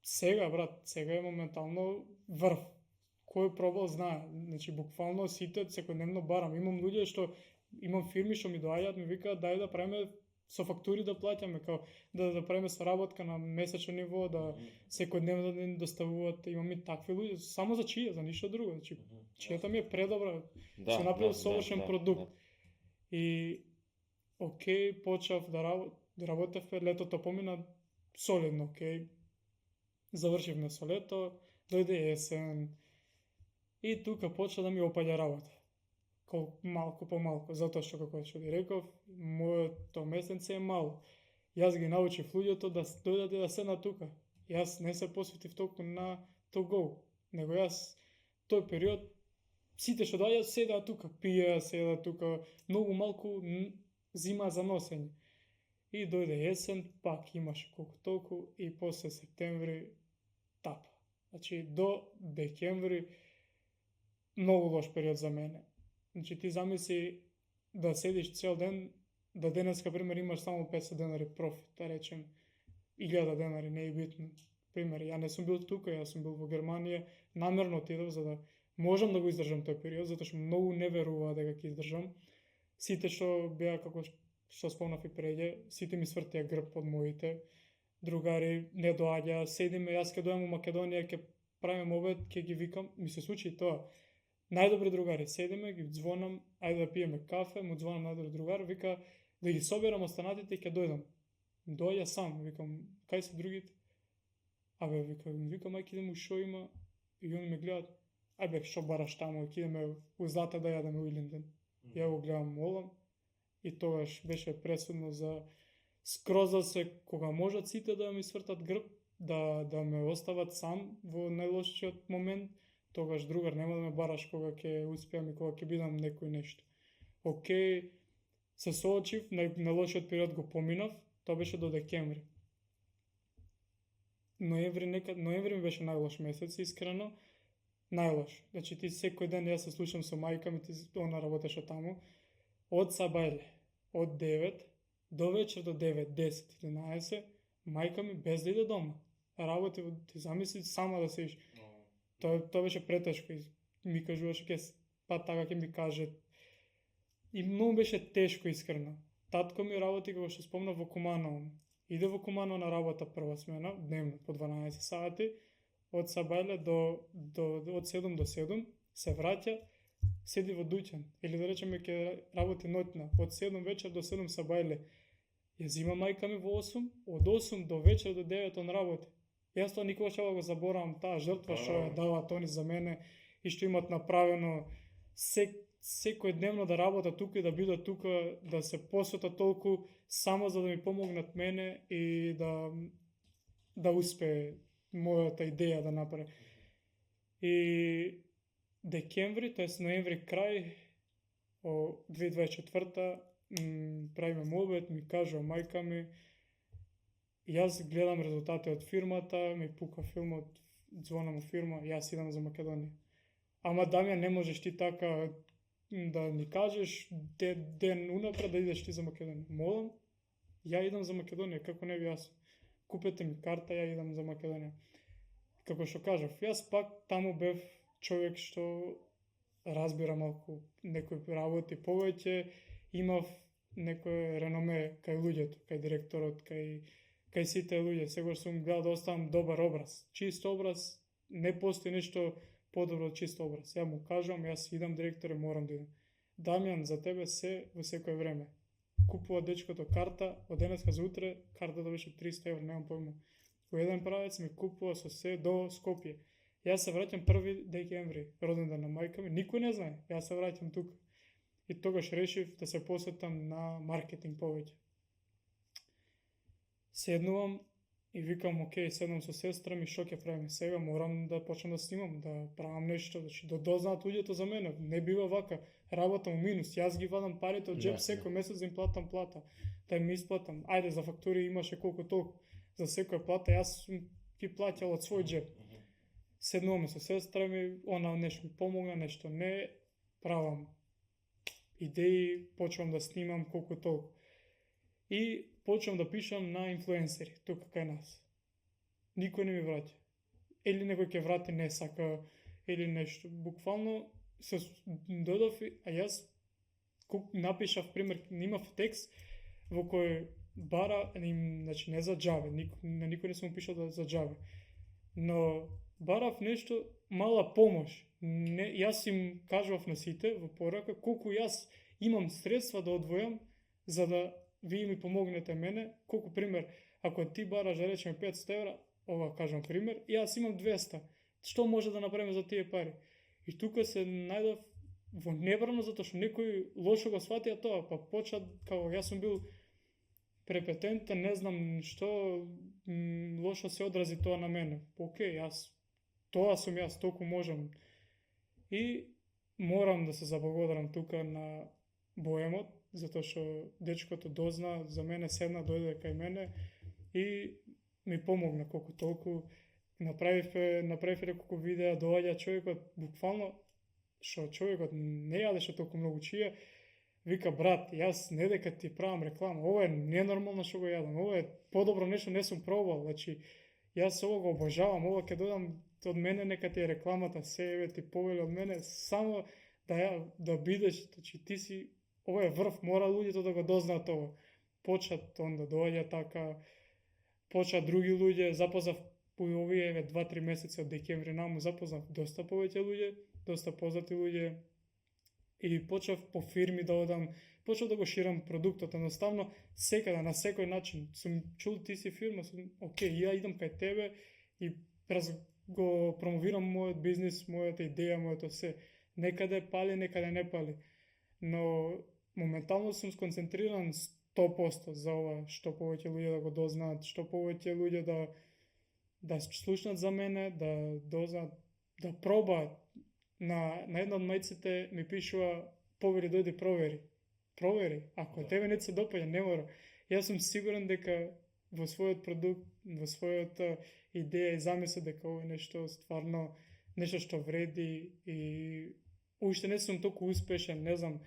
Сега, брат, сега е моментално врв. Кој пробал знае. Значи, буквално сите секојдневно барам. Имам фирми што ми доаѓаат, ми викаат дај да правиме со фактури да плаќаме, као да правиме соработка на месечно ниво, да секојдневно да ни доставуваат, имаме такви луѓе, само за чија, за ништо друго. Значи, чијата ми е предобра, се направил совршен продукт. И окей, почав да работев, летото помина солидно, окей. Завршивме со лето, дојде есен и тука почна да ми опаѓа работа. Малку по малку, затоа што како што ви реков, моето месенце е мало. Јас ги научив луѓето да дојдат и да седнат тука. Јас не се посветив толку на to go, него јас тој период сите што доаѓаат седаат тука, пиеа, седаат тука, многу малку зима за носење. И дојде есен, пак имаше колку толку и после септември тапа. Значи до декември многу лош период за мене. Значи ти замисли да седиш цел ден, да денеска, пример, имаш само 50 денари профит, да речем, 1000 денари, не е битно. Пример, ја не сум бил тука, јас сум бил во Германија, намерно отидов за да можам да го издржам тој период, затоа што многу не веруваа дека ќе издржам. Сите што беа, како што спомнав и преде, сите ми свртија грб од моите другари, не доаѓа, седиме, јас ке дојам во Македонија, ке правим обед, ке ги викам, ми се случи тоа. Најдобри другари, седиме, ги звонам, ајде да пиеме кафе, му звонам најдобри другар, вика да ги соберам останатите и ќе дојдам. Доаѓа сам, викам, кај се другите? Абе, викам, ајде идеме у шо има, и они ме гледат, ајде, шо бараш таму, ќе идеме у Злата да јадеме у Илинден. Ја го гледам, молам, и тогаш беше пресудно за скроз да се, кога можат сите да ми свртат грб, да ме остават сам во најлошиот момент, тогаш другар нема да ме бараш кога ќе успеам и кога ќе бидам некој нешто. Океј, се соочив, најлошиот период го поминав, тоа беше до декември. Ноември ми беше најлош месец, искрено, најлош. Значи ти секој ден јас се слушам со мајка ми, она работеше таму, од сабајле, од 9 до вечер до 9, 10, 11, мајка ми без да иде дома. Работи, ти замисли сама да седиш. Тоа беше претешко и ми кажуваше така ќе ми каже. И многу беше тешко, искрено. Татко ми работи, како што спомнав, во Куманово. Иде во Куманово на работа прва смена, дневно, по 12 сати, од Сабајле од 7 до 7, се враќа, седи во дуќан. Или да речеме ќе работи ноќна, од 7 вечер до 7 Сабајле. Ја зима мајка ми во 8, од 8 до вечер до 9 он работи. Јас тоа никогаш ќе го заборавам, таа жртва што ја даваат они за мене и што имат направено секој дневно да работат тука и да бидат тука, да се посветат толку само за да ми помогнат мене и да успее мојата идеја да направи. И декември, тоест ноември крај, 2024 правиме обед, ми кажува мајка ми, Јас гледам резултати од фирмата, ми пука филмот, звонам у фирма, јас идам за Македонија. Ама Дамјан, не можеш ти така да ни кажеш ден унапред да идеш ти за Македонија. Молам, ја идам за Македонија, како не би јас. Купете ми карта, ја идам за Македонија. Како што кажав, јас пак таму бев човек што разбира малку некој работи повеќе, имав некој реноме кај луѓето, кај директорот, кај сите луѓе. Сегаш сум гледал да оставам добар образ. Чист образ, не постои нешто подобро од чист образ. Ја му кажам, јас идам директоре, морам да идам. Дамјан, за тебе се во секое време. Купува дечкото карта, од денеска за утре, картата беше 300 евра, немам појма. Во еден правец ми купува со се до Скопје. Јас се враќам 1 декември, роден ден на мајка ми, никој не знае, јас се враќам тука. И тогаш решив да се посветам на маркетинг повеќе. Седнувам и викам, окей, седнам со сестра ми, што ќе правиме сега, морам да почнам да снимам, да правам нешто, да дознаат луѓето за мене, не бива вака, работам у минус, јас ги вадам парите од джеб секој месец да им платам плата, да им исплатам, ајде за фактури имаше колку толку, за секоја плата јас ги плаќал од свој джеб. Седнуваме со сестра ми, она нешто ми помогна, нешто не, правам идеи, почвам да снимам колку толку. И почвам да пишам на инфлуенсери, тука кај нас. Никој не ми враќа. Или некој ќе врати, не сака, или нешто. Буквално се додав, а јас напишав, пример, имав текст во кој бара, значи не за џабе, на никој не сум пишал за џабе, но барав нешто, мала помош. Јас им кажував на сите во порака колку јас имам средства да одвојам за да вие ми помогнете мене, колку пример, ако ти бараш да речеме 500 евра, ова кажам пример, јас имам 200. Што може да направиме за тие пари? И тука се најдов во небрано затоа што некој лошо го сватија тоа, па почна како јас сум бил препетентен, не знам што лошо се одрази тоа на мене. Океј, тоа сум јас, толку можам. И морам да се заблагодарам тука на Боемот, затоа што дечкото дозна за мене, седна, дојде кај мене и ми помогна колку толку. Направиве неколку видеа, доаѓа човекот, буквално, што човекот не јадеше толку многу чија, вика, брат, јас не дека ти правам реклама, ова е ненормално што го јадам, ова е подобро нешто не сум пробал, значи, јас ова го обожавам, ова ќе додам од мене, нека ти е рекламата, се ти повели од мене, само да бидеш, значи, ти си, ова е врв, мора луѓето да го дознаат ова. Почат онда доаѓа така, почат други луѓе, запознав по овие 2-3 месеци од декември наму, запознав доста повеќе луѓе, доста познати луѓе и почав по фирми да одам, почав да го ширам продуктот, едноставно секаде, на секој начин. Сум чул ти си фирма, окей, ја идам кај тебе и го промовирам мојот бизнис, мојата идеја, моето се. Некаде пали, некаде не пали. Но моментално сум сконцентриран 100% за ова, што повеќе луѓе да го дознаат, што повеќе луѓе да слушнат за мене, да дознаат, да пробаат. На една од мајците ми пишува, повери, дојди провери. Провери, ако тебе не се допаѓа, не мора. Јас сум сигурен дека во својот продукт, во својата идеја и замисла дека ова е нешто стварно, нешто што вреди и уште не сум толку успешен, не знам.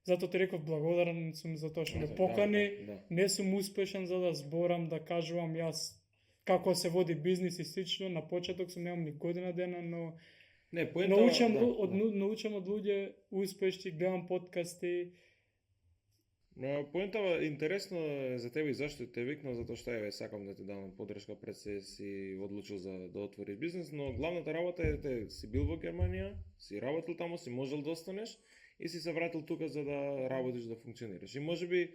Затоа ти реков благодарен сум за тоа што ме покани, не сум успешен за да зборам, да кажувам јас како се води бизнис и слично. На почеток сум, немам ни година дена, но научам од луѓе успешни, гледам подкасти. Но поентава интересно за тебе и зашто те викнал, затоа што сакам да ти дам подршка пред се си одлучил за да отвориш бизнес, но главната работа е си бил во Германија, си работил таму, си можел да останеш и си се вратил тука за да работиш, да функционираш. И можеби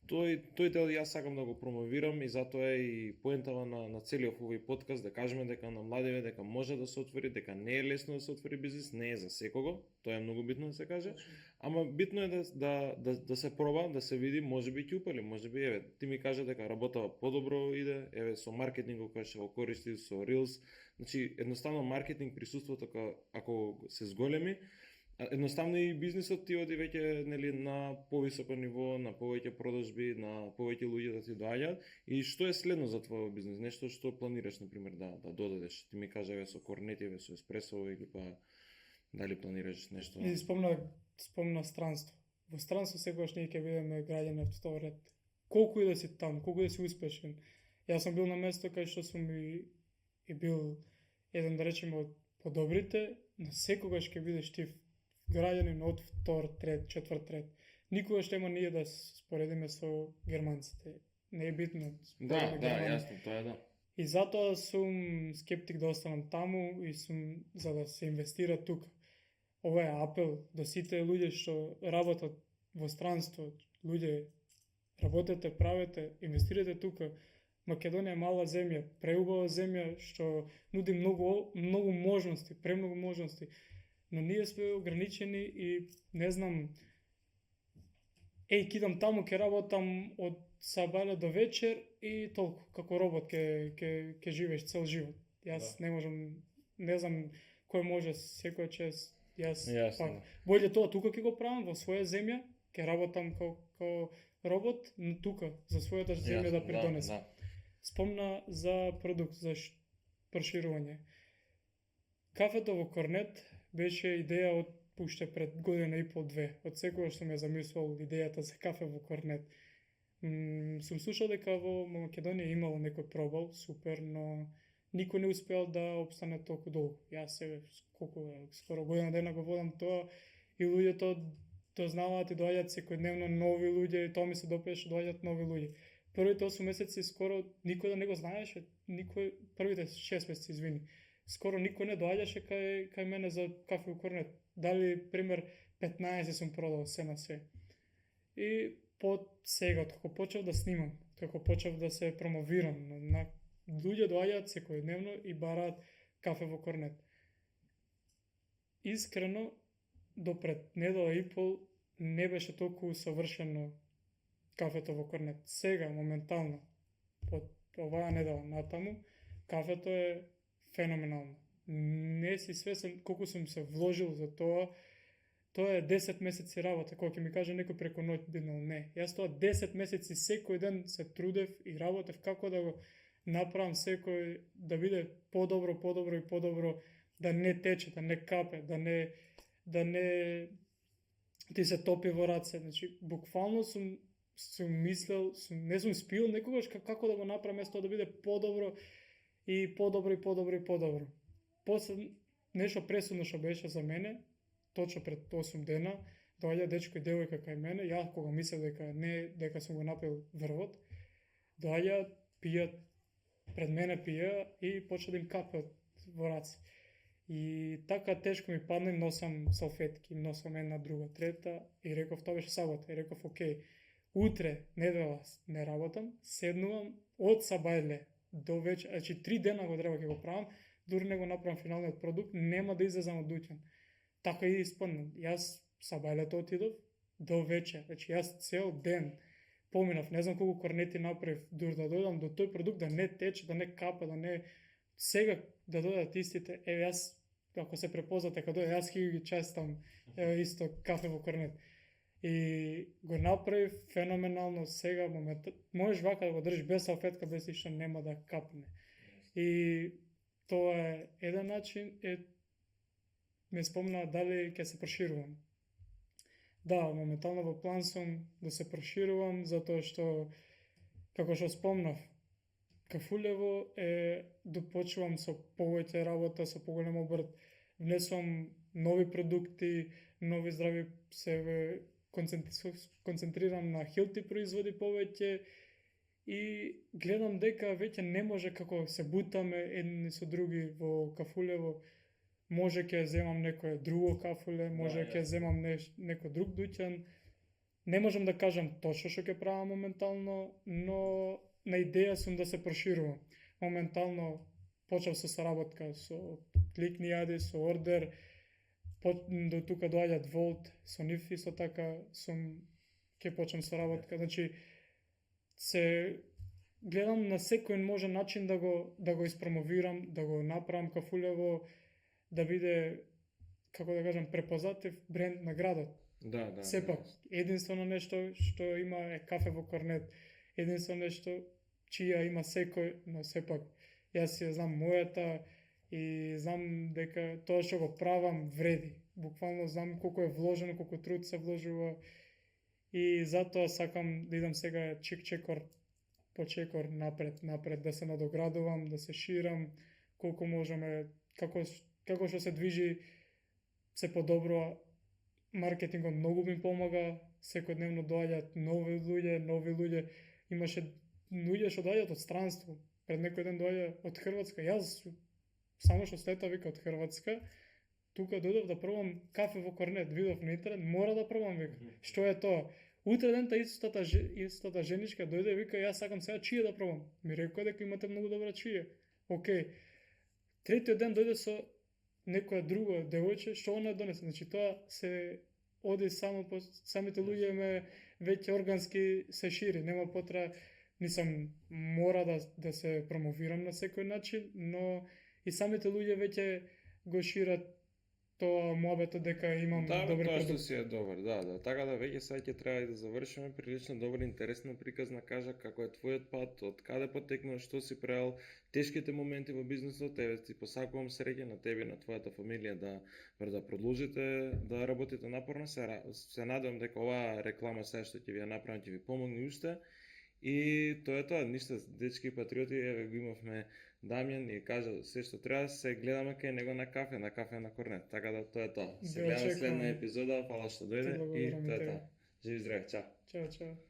тој дел јас сакам да го промовирам и затоа е и поентава на целиот овој подкаст, да кажеме дека на младиве дека може да се отвори, дека не е лесно да се отвори бизнес, не е за секого, тоа е многу битно да се каже, ама битно е да се проба, да се види, можеби ќе упали, можеби ти ми кажа дека работава подобро иде, со маркетингот кој ќе го користи, со Reels, значи едноставно маркетинг присуството ако се зголеми, Едноставно и бизнисот ти оди веќе нели на повисоко ниво, на повеќе продажби, на повеќе луѓе да ти доаѓаат. И што е следно за твојот бизнис? Нешто што планираш на пример да додадеш? Ти ми кажа со корнетиве, со еспресо или па дали планираш нешто? И спомна странство. Во странство секогаш ние ќе бидеме граѓани од втор ред. Колку и да си таму, колку да си успешен. Јас сум бил на место кај што сум и бил еден, да речеме, од подобрите, но секогаш ќе бидеш ти граѓанин од втор, трет, четврт ред. Никогаш нема ние да споредиме со германците. Не е битно. Да, јасно, тоа е да. И затоа сум скептик да останам таму и сум за да се инвестира тука. Ова е апел до сите луѓе што работат во странство. Луѓе, работете, правете, инвестирате тука. Македонија е мала земја, преубава земја што нуди многу можности, премногу можности. Но ние сме ограничени и не знам, кидам таму, ќе работам од сабајле до вечер и толку, како робот ќе живееш цел живот. Јас не можам, не знам кој може секој час, јас пак. Боље тоа тука ќе го правам во своја земја, ќе работам како робот, но тука за својата земја да придонесам. Спомна за продукт, за проширување. Кафето во Корнет беше идеја од уште пред година и пол, две. Од секогаш сум ја замислувал идејата за кафе во Корнет. Сум слушал дека во Македонија имало некој пробал, супер, но никој не успеал да обстане толку долго. Јас скоро година дена го водам тоа и луѓето дознаваат и доаѓаат секојдневно нови луѓе и тоа ми се допеше, доаѓаат нови луѓе. Првите 8 месеци скоро никој да не го знаеше, првите 6 месеци, извини. Скоро никој не доаѓаше кај мене за кафе во Корнет. Дали пример 15 сум продал се на се. И под сега, како почев да снимам, како почев да се промовирам, луѓе доаѓаат секојдневно и бараат кафе во Корнет. Искрено, до пред недела и пол не беше толку совршено кафето во Корнет. Сега, моментално, под оваа недела натаму, кафето е феноменално. Не си свесен колку сум се вложил за тоа. Тоа е 10 месеци работа, кога ќе ми каже некој преко ноќ биднал не. Јас тоа 10 месеци секој ден се трудев и работев како да го направам секој да биде подобро и подобро, да не тече, да не капе, да не ти се топи во раце. Значи, буквално сум мислел, не сум спил некогаш како да го направам тоа да биде подобро и подобро. После нешто пресудно што беше за мене, точно пред 8 дена, доаѓа дечко и девојка кај мене, ја кога мислев дека сум го направил врвот, доаѓа, пијат, пред мене пија и почна да им капе во раце. И така тешко ми падна, носам салфетки, носам една, друга, трета и реков, тоа беше сабота, и реков, окей, утре, недела, не работам, седнувам од сабајле до вечер, значи 3 дена го треба ќе го правам, дури не го направам финалниот продукт, нема да излезам од дуќан. Така и испадна. Јас сабајлето отидов до вечер, значи јас цел ден поминав, не знам колку корнети направив, дури да дојдам до тој продукт, да не тече, да не капе, да не... Сега да дојдат истите, јас, ако се препознате, кога дојде, јас ги честам, исто кафе во Корнет. И го направив феноменално сега моментот. Можеш вака да го држиш без салфетка, без ништо, нема да капне. И тоа е еден начин, ме спомна дали ќе се проширувам. Да, моментално во план сум да се проширувам, затоа што, како што спомнав, Кафулево допочувам со повеќе работа, со поголем обрт, внесувам нови продукти, нови здрави, се концентрирам на хелти производи повеќе и гледам дека веќе не може како се бутаме едни со други во Кафулево, може ќе земам некое друго кафуле, може ќе земам некој друг дуќан. Не можам да кажам точно што ќе правам моментално, но на идеја сум да се проширувам. Моментално почнав со соработка со Кликни Јади, со Ордер, до тука доаѓаат Волт, со нив исто така ќе почнам соработка. Значи, се гледам на секој може начин да го испромовирам, да го направам Кафулево, да биде како да кажам, препознатив бренд на градот. Да. Сепак, единствено нешто што има е кафе во Корнет. Единствено нешто чија има секој, но сепак јас ја знам мојата и знам дека тоа што го правам вреди. Буквално знам колку е вложено, колку труд се вложува и затоа сакам да идам сега чекор по чекор напред, да се надоградувам, да се ширам, колку можеме, како што се движи се подобрува. Маркетингот многу ми помага, секојдневно доаѓаат нови луѓе, имаше луѓе што доаѓаат од странство. Пред некој ден доаѓа од Хрватска, јас само што слета вика од Хрватска, тука дојдов да пробам кафе во Корнет, видов на интернет, мора да пробам вика. Што е тоа? Утре дента истата женичка дојде вика јас сакам сега чија да пробам. Ми рекоа дека имате многу добра чија. Океј. Третиот ден дојде со некоја друга девојче, што она донесе. Значи тоа се оди само по самите луѓе ме веќе органски се шири, нема потреба, нисам мора да се промовирам на секој начин, но и самите луѓе веќе го шират тоа муабетот дека имам добри тоа што продукти. си е добар, да. Така да веќе сега ќе треба и да завршиме прилично добра, интересна приказна, кажа како е твојот пат, од каде потекнуваш, што си правил, тешките моменти во бизнисот, ти посакувам среќа на тебе и на твојата фамилија да продолжите да работите напорно. Се надевам дека оваа реклама сега што ќе ви ја направам ќе ви помогне уште. И тоа е тоа, ништо, дечки патриоти, еве го имавме Дамјан и кажа се што треба, се гледаме кај него на кафе на Корнет. Така да тоа е тоа. Се гледаме следна епизода, фала што дојде и тоа е тоа. Живи здрави, чао. Чао.